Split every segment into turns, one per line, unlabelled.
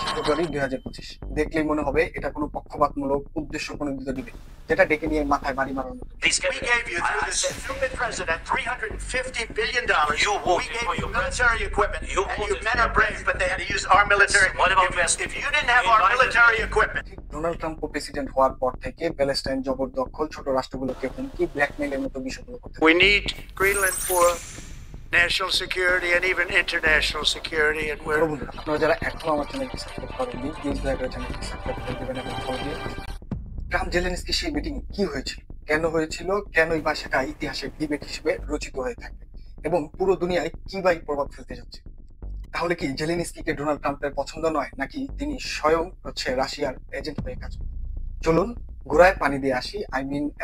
ফেব্রুয়ারি 2025 দেখলেই মনে হবে এটা কোনো পক্ষপাতমূলক উদ্দেশ্য প্রণোদিত ডিবেট, যেটা ডেকে নিয়ে মাথায় বাড়ি মারার মতো।
We gave you, through this stupid president, $350 billion.
You voted
We gave
for
you
your
military equipment.
You
And
voted
you men
for
are
your
brave, but they had to use our military.
What about
If you didn't have our
Invited
military equipment.
Donald Trump president হওয়ার পর থেকে Palestine জবরদখল, ছোট রাষ্ট্রগুলোকে হুমকি, ব্ল্যাকমেইলের মতো বিষয়গুলো করতে
We need Greenland for national security and even international security, and we're
বন্ধুরা, আপনারা যারা এখনো আমার চ্যানেলটি সাবস্ক্রাইব করেননি, প্লিজ দয়া করে চ্যানেলটি সাবস্ক্রাইব করে দেবেন এবং ফলো দিয়ে ট্রাম্প জেলেনস্কি সেই মিটিং কি হয়েছিল, কেন হয়েছিল, কেনই বা সেটা ইতিহাসের ডিবেট হিসেবে রচিত হয়ে থাকবে এবং পুরো দুনিয়ায় কি বা প্রভাব ফেলতে যাচ্ছে। তাহলে কি জেলেনস্কিকে ডোনাল্ড ট্রাম্পের পছন্দ নয়, নাকি তিনি স্বয়ং রাশিয়ার এজেন্ট হয়ে কাজ করেন? চলুন গোড়ায় পানি দিয়ে আসি,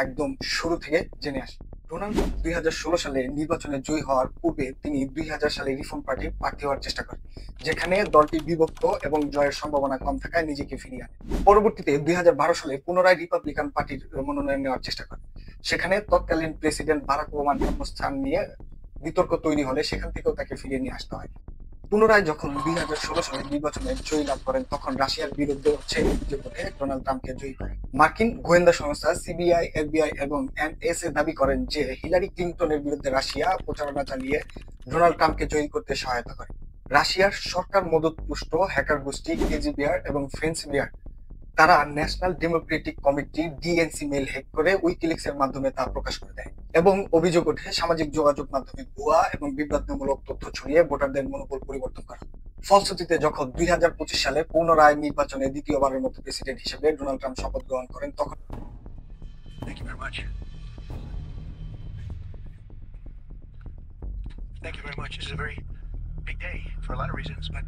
একদম শুরু থেকে জেনে আসি। ডোনাল্ড 2016 সালে নির্বাচনে জয়ী হওয়ার পূর্বে তিনি 2000 সালে রিফর্ম পার্টির প্রার্থী হওয়ার চেষ্টা করেন, যেখানে দলটি বিভক্ত এবং জয়ের সম্ভাবনা কম থাকায় নিজেকে ফিরিয়ে আনে। পরবর্তীতে 2012 সালে পুনরায় রিপাবলিকান পার্টির মনোনয়ন নেওয়ার চেষ্টা করেন। সেখানে তৎকালীন প্রেসিডেন্ট বারাক ওবামার জন্মস্থান নিয়ে বিতর্ক তৈরি হলে সেখান থেকেও তাকে ফিরিয়ে নিয়ে আসতে হয়। পুনরায় যখন 2016 সালে নির্বাচনে জয়ী লাভ করেন, তখন রাশিয়ার বিরুদ্ধে অভিযোগ ওঠে ডোনাল্ড ট্রাম্পকে জয়ী করেন। মার্কিন গোয়েন্দা সংস্থা সিবিআই, এফবিআই এবং এনএসএ দাবি করেন যে হিলারি ক্লিনটনের বিরুদ্ধে রাশিয়া প্রচারণা চালিয়ে ডোনাল্ড ট্রাম্পকে জয়ী করতে সহায়তা করে। রাশিয়ার সরকার মদতপুষ্ট হ্যাকার গোষ্ঠী কেজিবিআর এবং ফ্রেঞ্চ বিআর তারা National Democratic Committee DNC mail hack করে উইকিলিক্স এর মাধ্যমে তা প্রকাশ করে দেয় এবং অভিযোগ ওঠে সামাজিক যোগাযোগ মাধ্যমে ভুয়া এবং বিভ্রান্তিমূলক তথ্য ছড়িয়ে ভোটারদের মনোবল পরিবর্তন করা। ফলশ্রুতিতে যখন 2025 সালে পুনরায় নির্বাচনে দ্বিতীয়বারের মতো প্রেসিডেন্ট হিসেবে ডোনাল্ড ট্রাম্প শপথ গ্রহণ করেন, তখন
thank you very much. Thank you very much. This is a very big day for a lot of reasons, but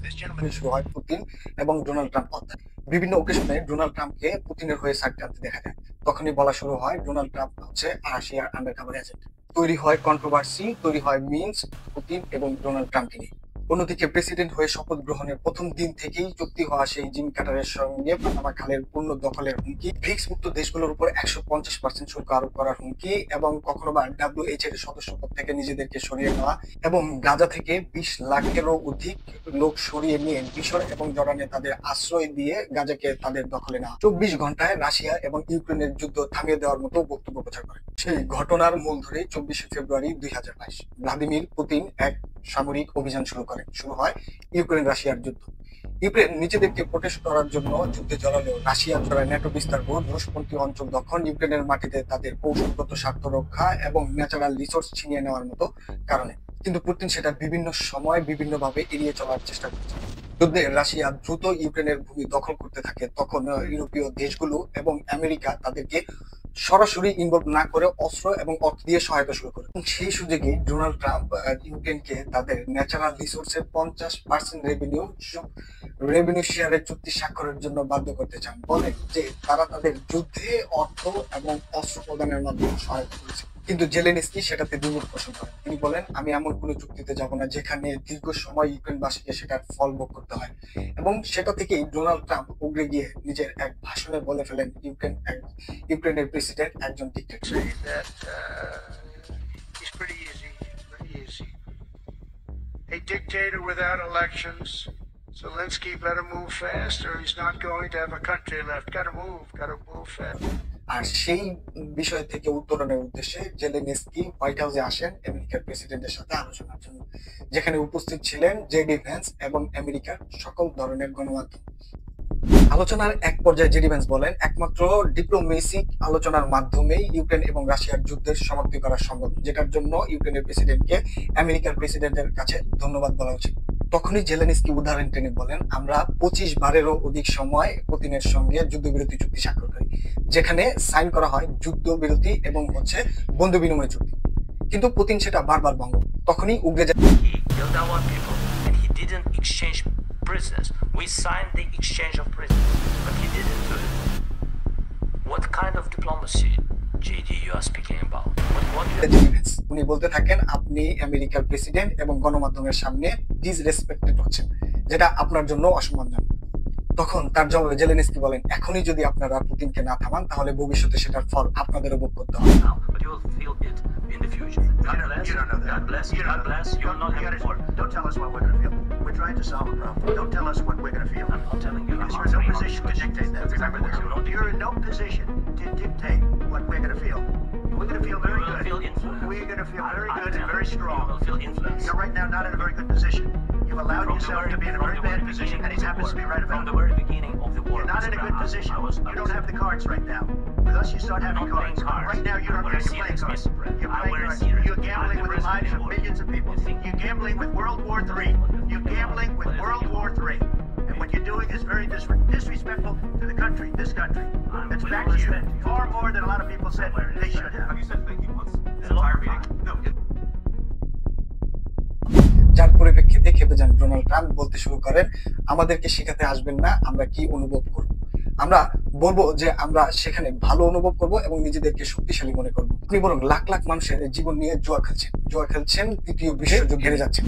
this gentleman
শুরু হয় পুতিন এবং ডোনাল্ড ট্রাম্প হত্যা। বিভিন্ন ওকেশনে ডোনাল্ড ট্রাম্পকে পুতিনের হয়ে সাইড টানতে দেখা যায়। তখনই বলা শুরু হয় ডোনাল্ড ট্রাম্প হচ্ছে রাশিয়ার আন্ডারকভার এজেন্ট। তৈরি হয় কন্ট্রোভার্সি, তৈরি হয় মিমস পুতিন এবং ডোনাল্ড ট্রাম্পকে নিয়ে। অন্যদিকে প্রেসিডেন্ট হয়ে শপথ গ্রহণের প্রথম দিন থেকেই চুক্তি হওয়া সেই জিম কাটারের সঙ্গে পানামা খালের পূর্ণ দখলের হুমকি, ব্রিক্স মুক্ত দেশগুলোর উপর 150% শুল্ক আরোপ করার হুমকি এবং কখনো বা ডাব্লিউএইচ এর সদস্যপদ থেকে নিজেদেরকে সরিয়ে নেওয়া এবং গাজা থেকে 20 লাখেরও অধিক লোক সরিয়ে নিয়ে মিশর এবং জর্ডানে তাদের আশ্রয় দিয়ে গাজাকে তাদের দখলে নেওয়া। 24 ঘন্টায় রাশিয়া এবং ইউক্রেনের যুদ্ধ থামিয়ে দেওয়ার মতো বক্তব্য প্রচার করে। সেই ঘটনার মূল ধরে 24 ফেব্রুয়ারি 2022 ভ্লাদিমির পুতিন এক সামরিক অভিযান শুরু হয় ইউক্রেন রাশিয়ার যুদ্ধ। ইউক্রেন নিজেদেরকে প্রোটেক্ট করার জন্য যুদ্ধে জড়ালেও রাশিয়া জড়ায় ন্যাটো বিস্তার বোধ, রুশপন্থী অঞ্চল দখল, ইউক্রেনের মাটিতে তাদের কৌশলগত স্বার্থ রক্ষা এবং ন্যাচারাল রিসোর্স ছিনিয়ে নেওয়ার মতো কারণে। কিন্তু পুতিন সেটা বিভিন্ন সময় বিভিন্নভাবে এড়িয়ে চলার চেষ্টা করছে। যুদ্ধে রাশিয়া দ্রুত ইউক্রেনের ভূমি দখল করতে থাকে, তখন ইউরোপীয় দেশগুলো এবং আমেরিকা তাদেরকে সরাসরি ইনভলভ না করে অস্ত্র এবং অর্থ দিয়ে সহায়তা শুরু করে। সেই সুযোগে ডোনাল্ড ট্রাম্প ইউক্রেনকে তাদের ন্যাচারাল রিসোর্সের 50% রেভিনিউ শেয়ারের চুক্তি স্বাক্ষরের জন্য বাধ্য করতে চান। বলেন যে তারা তাদের যুদ্ধে অর্থ এবং অস্ত্র প্রদানের মাধ্যমে সহায়তা করেছে। কিন্তু জেলেনস্কি সেটাতে দ্বিমত পোষণ করেন। তিনি বলেন, আমি এমন কোনো চুক্তিতে যাব না যেখানে দীর্ঘ সময় ইউক্রেনবাসীকে সেটার ফল ভোগ করতে হয়। এবং সেটা থেকেই ডোনাল্ড ট্রাম্প উগরে গিয়ে নিজের এক ভাষণে বলে ফেলেন ইউক্রেনের প্রেসিডেন্ট একজন dictator.
say that he's pretty easy, pretty easy. A dictator without elections. Zelensky better move fast, or he's not going to have a country left. Got to move fast.
আর সেই বিষয় থেকে উত্তরণের উদ্দেশ্যে জেলেনস্কি হোয়াইট হাউসে আসেন আমেরিকার প্রেসিডেন্টের সাথে আলোচনার জন্য, যেখানে উপস্থিত ছিলেন জেডি ভ্যান্স এবং আমেরিকার সকল ধরনের গণমাধ্যম। আলোচনার এক পর্যায়ে জেডি ভ্যান্স বলেন, একমাত্র ডিপ্লোমেসিক আলোচনার মাধ্যমেই ইউক্রেন এবং রাশিয়ার যুদ্ধের সমাপ্তি করা সম্ভব, যেটার জন্য ইউক্রেনের প্রেসিডেন্টকে আমেরিকার প্রেসিডেন্টের কাছে ধন্যবাদ বলা উচিত। তখনই জেলেনস্কি উদাহরণ টেনে বলেন, আমরা 25 বারেরও অধিক সময় পুতিনের সঙ্গে যুদ্ধবিরতি চুক্তি স্বাক্ষর করি, যেখানে সাইন করা হয় যুদ্ধবিরতি এবং বন্ধু বিনিময় চুক্তি, কিন্তু পুতিন সেটা বারবার ভঙ্গ। তখনই উগরে যায়।
He killed our people and he didn't exchange prisoners. We signed the exchange of prisoners, but he didn't do it. What kind of diplomacy, JD, you are speaking about? What
উনি বলতে থাকেন, আপনি আমেরিকার প্রেসিডেন্ট এবং গণমাধ্যমের সামনে disrespected হচ্ছেন, যেটা আপনার জন্য অসম্মানজনক। তখন তার জবাবে জেলেনস্কি বলেন, এখনই যদি আপনারা পুতিনকে না থামান তাহলে ভবিষ্যতে সেটার ফল আপনাদেরও ভোগ করতে হবে।
now, but you will feel it in the future. God bless.
You don't know that.
God bless.
You
God
don't
bless.
know.
You will not
You
have
gotta-
war.
Don't tell us what we're gonna feel. We're trying to solve a problem. Don't tell us what we're gonna feel.
I'm not telling you.
Because
I'm
you're in no
answering
position to
questions.
dictate that.
That's
Remember
exactly
this.
what
You're in no position to dictate what we're gonna feel. We're gonna feel
You
very
will
good.
feel influence.
We're gonna feel very
I'm
good and
telling
very
you,
strong.
You will feel influence.
You're right now not in a very good position. You've allowed yourself to be in a very bad position, and he happens to be right
From
about
the
it.
very beginning of the war.
You're not in a good
Mr.
position.
I was-
You don't have the cards right now. With us, you start having
I'm playing
cards.
cards.
Right now, you don't.
I'm very
You're playing
serious,
cards.
Mr. President.
You're
I'm
playing
very
cards.
serious.
You're gambling
I'm
with the lives of
the
millions of people.
You think-
You're gambling with World War III. You're gambling with World War III. And what you're doing is very disrespectful to the country, this country.
I'm
That's
with
back
all
to you.
respect.
Far more than a lot of people said they should have.
Have you said thank you once? This
A lot
entire
of
meeting? No.
যার পরিপ্রেক্ষিতে খেপে যান Donald Trump, বলতে শুরু করেন, আমাদেরকে শেখাতে আসবেন না আমরা কি অনুভব করব। আমরা বলবো যে আমরা সেখানে ভালো অনুভব করব এবং নিজেদেরকে শক্তিশালী মনে করব। আপনি বরং লাখ লাখ মানুষের জীবন নিয়ে জুয়া খেলছেন, তৃতীয় বিশ্বযুদ্ধ হেরে যাচ্ছেন।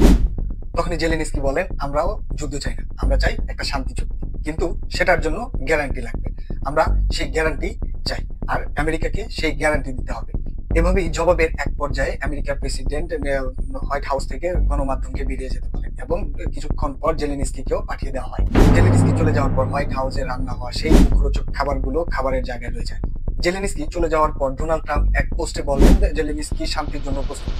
তখনই জেলেনস্কি বলেন, আমরাও যুদ্ধ চাই না, আমরা চাই একটা শান্তি চুক্তি, কিন্তু সেটার জন্য গ্যারান্টি লাগবে। আমরা সেই গ্যারান্টি চাই, আর আমেরিকাকে সেই গ্যারান্টি দিতে হবে। এভাবেই জবাবের এক পর্যায়ে আমেরিকার প্রেসিডেন্ট হোয়াইট হাউস থেকে গণমাধ্যমকে বেরিয়ে যেতে বলেন এবং কিছুক্ষণ পর জেলেনস্কিকেও পাঠিয়ে দেওয়া হয়। জেলেনস্কি চলে যাওয়ার পর হোয়াইট হাউসে রান্না হওয়া সেই মুখরোচক খাবারগুলো খাবারের জায়গায় রয়ে যায়। জেলেনস্কি চলে যাওয়ার পর ডোনাল্ড ট্রাম্প এক পোস্টে বলেন জেলেনস্কি শান্তির জন্য প্রস্তুত।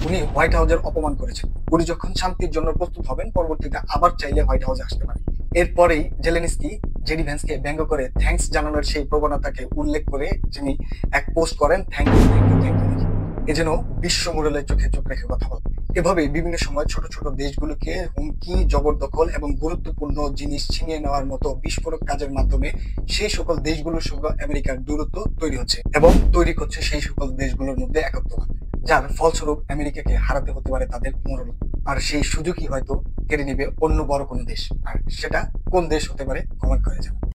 উনি হোয়াইট হাউসের অপমান করেছেন। উনি যখন শান্তির জন্য প্রস্তুত হবেন পরবর্তীতে আবার চাইলে হোয়াইট হাউসে আসতে পারেন। এরপরেই জেলেনস্কি জেডি ভ্যান্সকে ব্যঙ্গ করে থ্যাঙ্কস জানানোর সেই প্রবণতাকে উল্লেখ করে তিনি এক পোস্ট করেন, থ্যাংক ইউ লিখে। এ যেন বিশ্ব মোড়লের চোখে চোখ রেখে কথা বলে। এভাবে বিভিন্ন সময় ছোট ছোট দেশগুলোকে হুমকি, জবরদখল এবং গুরুত্বপূর্ণ জিনিস ছিনিয়ে নেওয়ার মতো বিস্ফোরক কাজের মাধ্যমে সেই সকল দেশগুলোর সঙ্গে আমেরিকার দূরত্ব তৈরি হচ্ছে এবং তৈরি করছে সেই সকল দেশগুলোর মধ্যে একত্ববাদ, যার ফলস্বরূপ আমেরিকাকে হারাতে হতে পারে তাদের মোড়ল। আর সেই সুযোগই হয়তো কেড়ে নিবে অন্য বড় কোনো দেশ। আর সেটা কোন দেশ হতে পারে কমেন্ট করে জানান।